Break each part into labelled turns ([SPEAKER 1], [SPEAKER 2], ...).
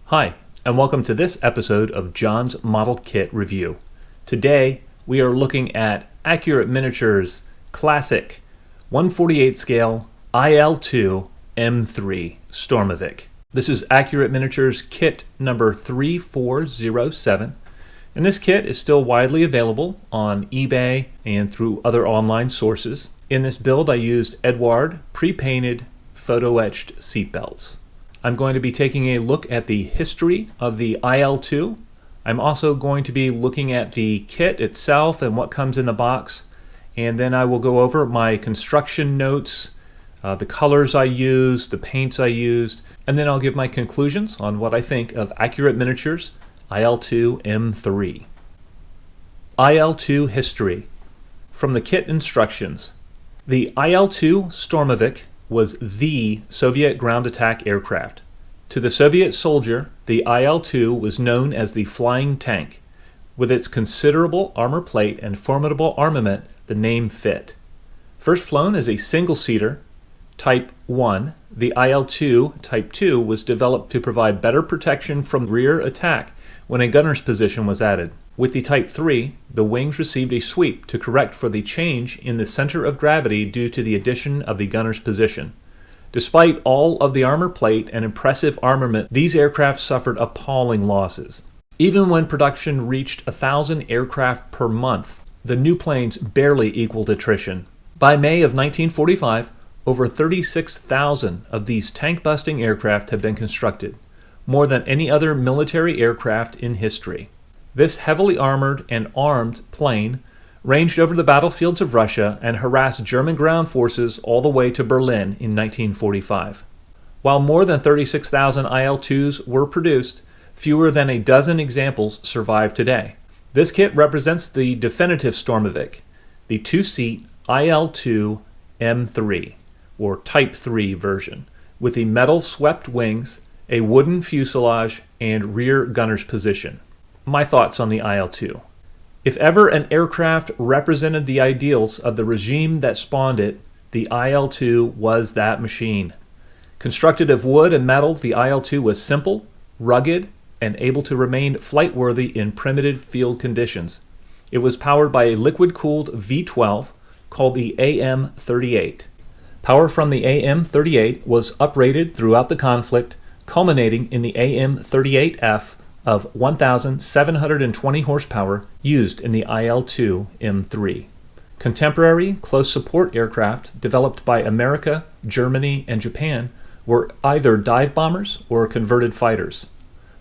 [SPEAKER 1] Hi, and welcome to this episode of John's Model Kit Review. Today, we are looking at Accurate Miniatures Classic 1/48 scale IL-2 M3 Sturmovik. This is Accurate Miniatures kit number 3407, and this kit is still widely available on eBay and through other online sources. In this build, I used Eduard pre-painted photo-etched seatbelts. I'm going to be taking a look at the history of the IL-2. I'm also going to be looking at the kit itself and what comes in the box. And then I will go over my construction notes, the colors I used, the paints I used, and then I'll give my conclusions on what I think of Accurate Miniatures IL-2 M3. IL-2 history. From the kit instructions. The IL-2 Sturmovik was the Soviet ground attack aircraft. To the Soviet soldier, the IL-2 was known as the flying tank. With its considerable armor plate and formidable armament, the name fit. First flown as a single-seater, Type 1, the IL-2 Type 2 was developed to provide better protection from rear attack when a gunner's position was added. With the Type 3, the wings received a sweep to correct for the change in the center of gravity due to the addition of the gunner's position. Despite all of the armor plate and impressive armament, these aircraft suffered appalling losses. Even when production reached 1,000 aircraft per month, the new planes barely equaled attrition. By May of 1945, over 36,000 of these tank-busting aircraft had been constructed, more than any other military aircraft in history. This heavily armored and armed plane ranged over the battlefields of Russia and harassed German ground forces all the way to Berlin in 1945. While more than 36,000 IL-2s were produced, fewer than a dozen examples survive today. This kit represents the definitive Sturmovik, the two-seat IL-2 M3, or Type 3 version, with the metal swept wings, a wooden fuselage, and rear gunner's position. My thoughts on the IL-2. If ever an aircraft represented the ideals of the regime that spawned it, the IL-2 was that machine. Constructed of wood and metal, the IL-2 was simple, rugged, and able to remain flight-worthy in primitive field conditions. It was powered by a liquid-cooled V12 called the AM-38. Power from the AM-38 was uprated throughout the conflict, culminating in the AM-38F of 1,720 horsepower used in the IL-2 M3. Contemporary close support aircraft developed by America, Germany, and Japan were either dive bombers or converted fighters.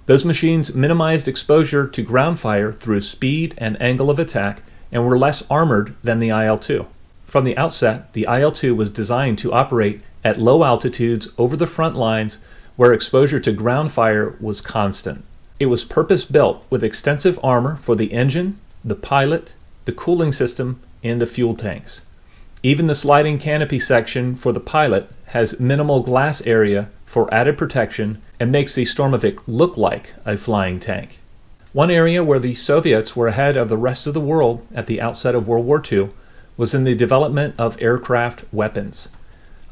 [SPEAKER 1] Those machines minimized exposure to ground fire through speed and angle of attack and were less armored than the IL-2. From the outset, the IL-2 was designed to operate at low altitudes over the front lines where exposure to ground fire was constant. It was purpose-built with extensive armor for the engine, the pilot, the cooling system, and the fuel tanks. Even the sliding canopy section for the pilot has minimal glass area for added protection and makes the Sturmovik look like a flying tank. One area where the Soviets were ahead of the rest of the world at the outset of World War II was in the development of aircraft weapons.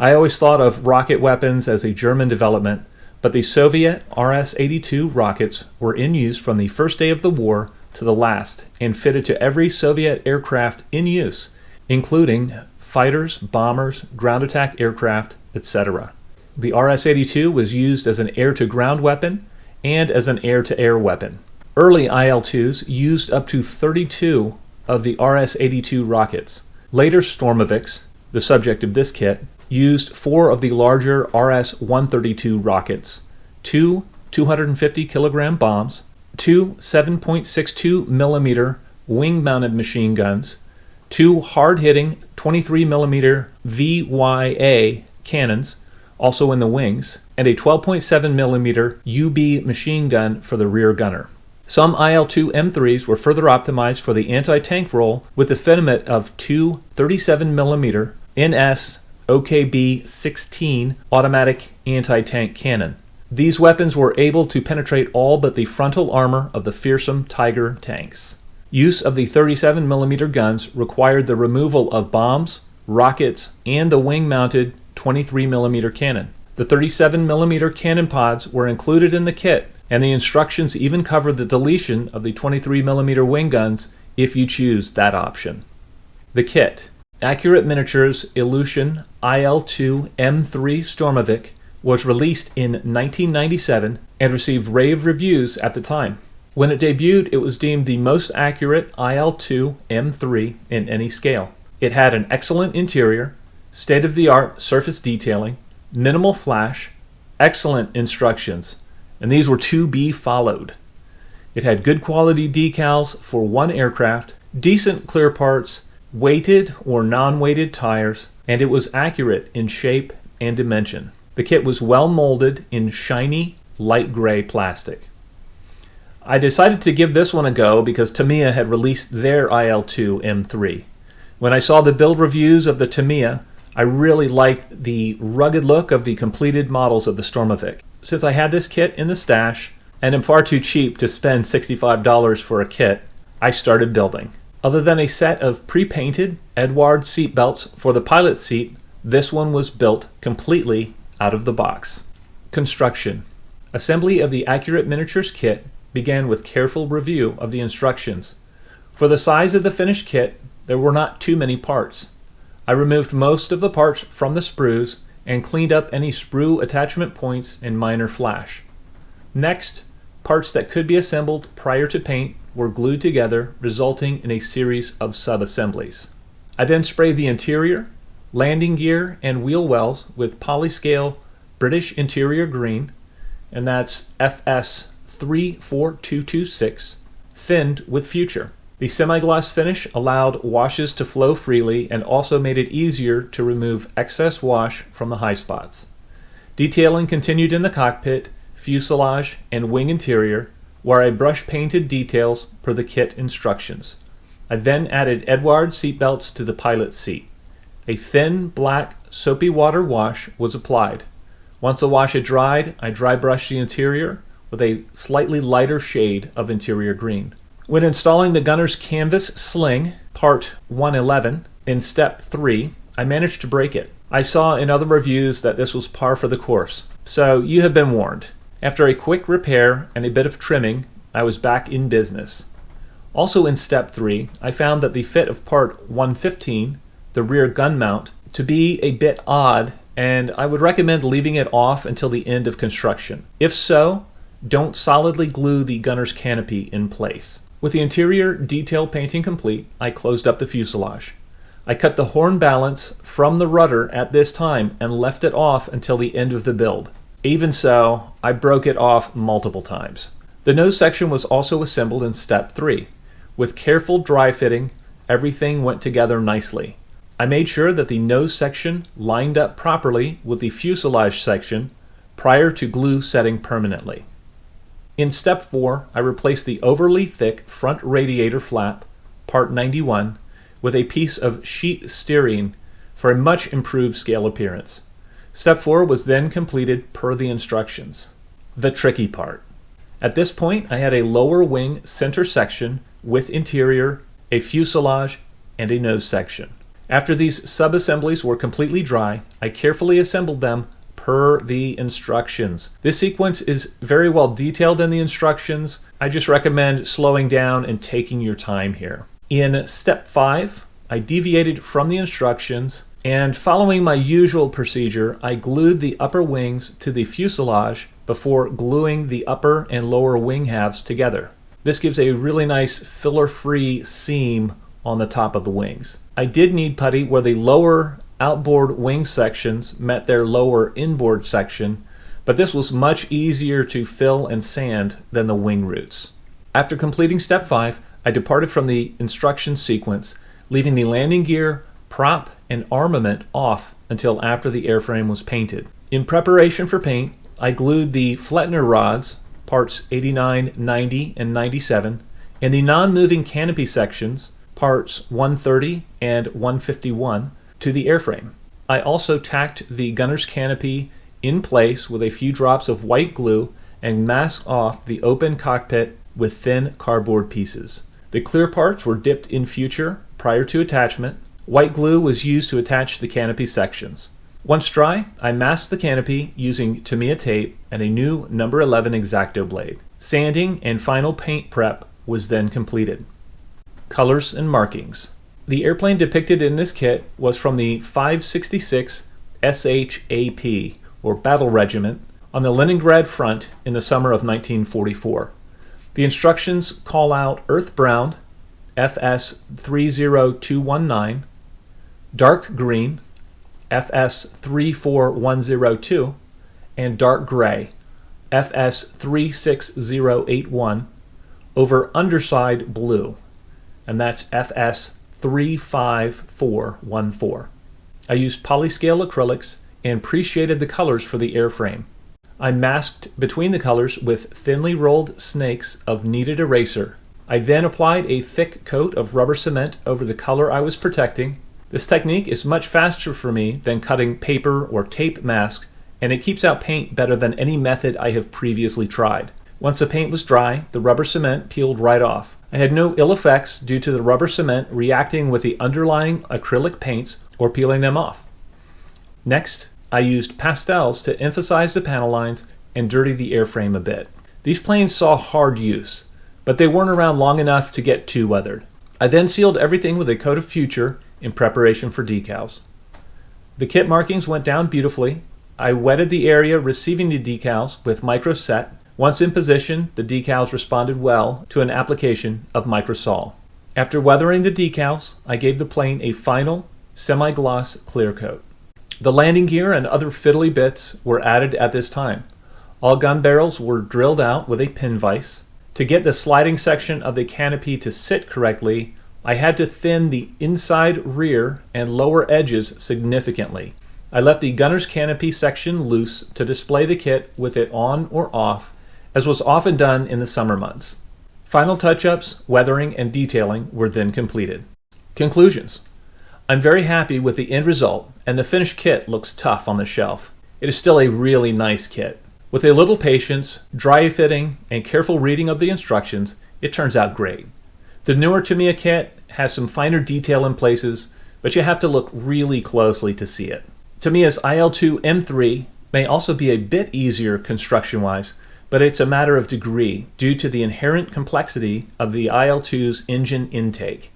[SPEAKER 1] I always thought of rocket weapons as a German development, but the Soviet RS-82 rockets were in use from the first day of the war to the last and fitted to every Soviet aircraft in use, including fighters, bombers, ground attack aircraft, etc. The RS-82 was used as an air-to-ground weapon and as an air-to-air weapon. Early IL-2s used up to 32 of the RS-82 rockets. Later Sturmoviks, the subject of this kit, used 4 of the larger RS-132 rockets, 2 250-kilogram bombs, 2 7.62mm wing-mounted machine guns, 2 hard-hitting 23mm VYA cannons, also in the wings, and a 12.7mm UB machine gun for the rear gunner. Some IL-2 M3s were further optimized for the anti-tank role with the fitment of 2 37mm NS OKB-16 automatic anti-tank cannon. These weapons were able to penetrate all but the frontal armor of the fearsome Tiger tanks. Use of the 37mm guns required the removal of bombs, rockets, and the wing-mounted 23mm cannon. The 37mm cannon pods were included in the kit and the instructions even cover the deletion of the 23mm wing guns if you choose that option. The kit. Accurate Miniatures Ilyushin Il-2 M3 Sturmovik was released in 1997 and received rave reviews at the time. When it debuted, it was deemed the most accurate Il-2 M3 in any scale. It had an excellent interior, state-of-the-art surface detailing, minimal flash, excellent instructions, and these were to be followed. It had good quality decals for one aircraft, decent clear parts, weighted or non-weighted tires, and it was accurate in shape and dimension. The kit was well molded in shiny, light gray plastic. I decided to give this one a go because Tamiya had released their Il-2 M3. When I saw the build reviews of the Tamiya, I really liked the rugged look of the completed models of the Sturmovik. Since I had this kit in the stash and am far too cheap to spend $65 for a kit, I started building. Other than a set of pre-painted Edward seat belts for the pilot seat, this one was built completely out of the box. Construction. Assembly of the Accurate Miniatures kit began with careful review of the instructions. For the size of the finished kit, there were not too many parts. I removed most of the parts from the sprues and cleaned up any sprue attachment points and minor flash. Next, parts that could be assembled prior to paint were glued together, resulting in a series of sub-assemblies. I then sprayed the interior, landing gear, and wheel wells with polyscale British interior green, and that's FS 34226, thinned with Future. The semi-gloss finish allowed washes to flow freely and also made it easier to remove excess wash from the high spots. Detailing continued in the cockpit, fuselage, and wing interior, where I brush painted details per the kit instructions. I then added Edward seatbelts to the pilot seat. A thin, black, soapy water wash was applied. Once the wash had dried, I dry brushed the interior with a slightly lighter shade of interior green. When installing the gunner's canvas sling, part 111, in step 3, I managed to break it. I saw in other reviews that this was par for the course, so you have been warned. After a quick repair and a bit of trimming, I was back in business. Also in step 3, I found that the fit of part 115, the rear gun mount, to be a bit odd, and I would recommend leaving it off until the end of construction. If so, don't solidly glue the gunner's canopy in place. With the interior detail painting complete, I closed up the fuselage. I cut the horn balance from the rudder at this time and left it off until the end of the build. Even so, I broke it off multiple times. The nose section was also assembled in step 3. With careful dry fitting, everything went together nicely. I made sure that the nose section lined up properly with the fuselage section prior to glue setting permanently. In step 4, I replaced the overly thick front radiator flap, part 91, with a piece of sheet steering for a much improved scale appearance. Step 4 was then completed per the instructions. The tricky part. At this point, I had a lower wing center section with interior, a fuselage, and a nose section. After these sub-assemblies were completely dry, I carefully assembled them per the instructions. This sequence is very well detailed in the instructions. I just recommend slowing down and taking your time here. In step 5, I deviated from the instructions, and following my usual procedure, I glued the upper wings to the fuselage before gluing the upper and lower wing halves together. This gives a really nice filler-free seam on the top of the wings. I did need putty where the lower outboard wing sections met their lower inboard section, but this was much easier to fill and sand than the wing roots. After completing step 5, I departed from the instruction sequence, leaving the landing gear, prop, and armament off until after the airframe was painted. In preparation for paint, I glued the Flettner rods, parts 89, 90, and 97, and the non-moving canopy sections, parts 130 and 151, to the airframe. I also tacked the gunner's canopy in place with a few drops of white glue and masked off the open cockpit with thin cardboard pieces. The clear parts were dipped in Future prior to attachment. White glue was used to attach the canopy sections. Once dry, I masked the canopy using Tamiya tape and a new number 11 X-Acto blade. Sanding and final paint prep was then completed. Colors and markings. The airplane depicted in this kit was from the 566 SHAP, or Battle Regiment, on the Leningrad front in the summer of 1944. The instructions call out earth brown, FS 30219, dark green, FS 34102, and dark gray, FS 36081, over underside blue, and that's FS 35414. I used polyscale acrylics and pre-shaded the colors for the airframe. I masked between the colors with thinly rolled snakes of kneaded eraser. I then applied a thick coat of rubber cement over the color I was protecting. This technique is much faster for me than cutting paper or tape masks, and it keeps out paint better than any method I have previously tried. Once the paint was dry, the rubber cement peeled right off. I had no ill effects due to the rubber cement reacting with the underlying acrylic paints or peeling them off. Next, I used pastels to emphasize the panel lines and dirty the airframe a bit. These planes saw hard use, but they weren't around long enough to get too weathered. I then sealed everything with a coat of Future in preparation for decals. The kit markings went down beautifully. I wetted the area receiving the decals with Micro Set. Once in position, the decals responded well to an application of Microsol. After weathering the decals, I gave the plane a final semi-gloss clear coat. The landing gear and other fiddly bits were added at this time. All gun barrels were drilled out with a pin vise. To get the sliding section of the canopy to sit correctly, I had to thin the inside rear and lower edges significantly. I left the gunner's canopy section loose to display the kit with it on or off, as was often done in the summer months. Final touch-ups, weathering, and detailing were then completed. Conclusions. I'm very happy with the end result, and the finished kit looks tough on the shelf. It is still a really nice kit. With a little patience, dry fitting, and careful reading of the instructions, it turns out great. The newer Tamiya kit has some finer detail in places, but you have to look really closely to see it. Tamiya's Il-2 M3 may also be a bit easier construction-wise, but it's a matter of degree due to the inherent complexity of the Il-2's engine intake.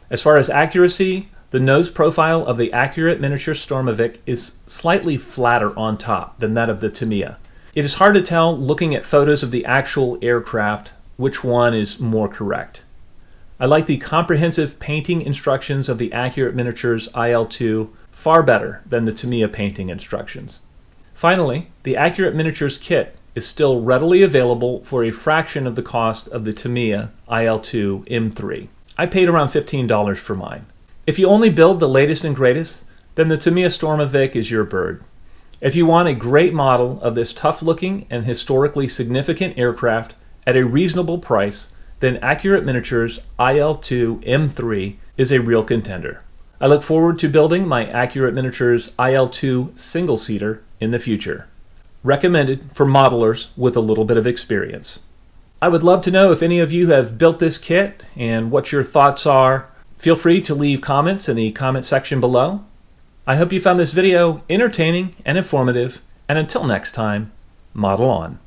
[SPEAKER 1] As far as accuracy, the nose profile of the Accurate Miniature Sturmovik is slightly flatter on top than that of the Tamiya. It is hard to tell looking at photos of the actual aircraft which one is more correct. I like the comprehensive painting instructions of the Accurate Miniatures Il-2 far better than the Tamiya painting instructions. Finally, the Accurate Miniatures kit is still readily available for a fraction of the cost of the Tamiya Il-2 M3. I paid around $15 for mine. If you only build the latest and greatest, then the Tamiya Sturmovik is your bird. If you want a great model of this tough-looking and historically significant aircraft at a reasonable price, then Accurate Miniatures Il-2 M3 is a real contender. I look forward to building my Accurate Miniatures Il-2 single-seater in the future. Recommended for modelers with a little bit of experience. I would love to know if any of you have built this kit and what your thoughts are. Feel free to leave comments in the comment section below. I hope you found this video entertaining and informative, and until next time, model on.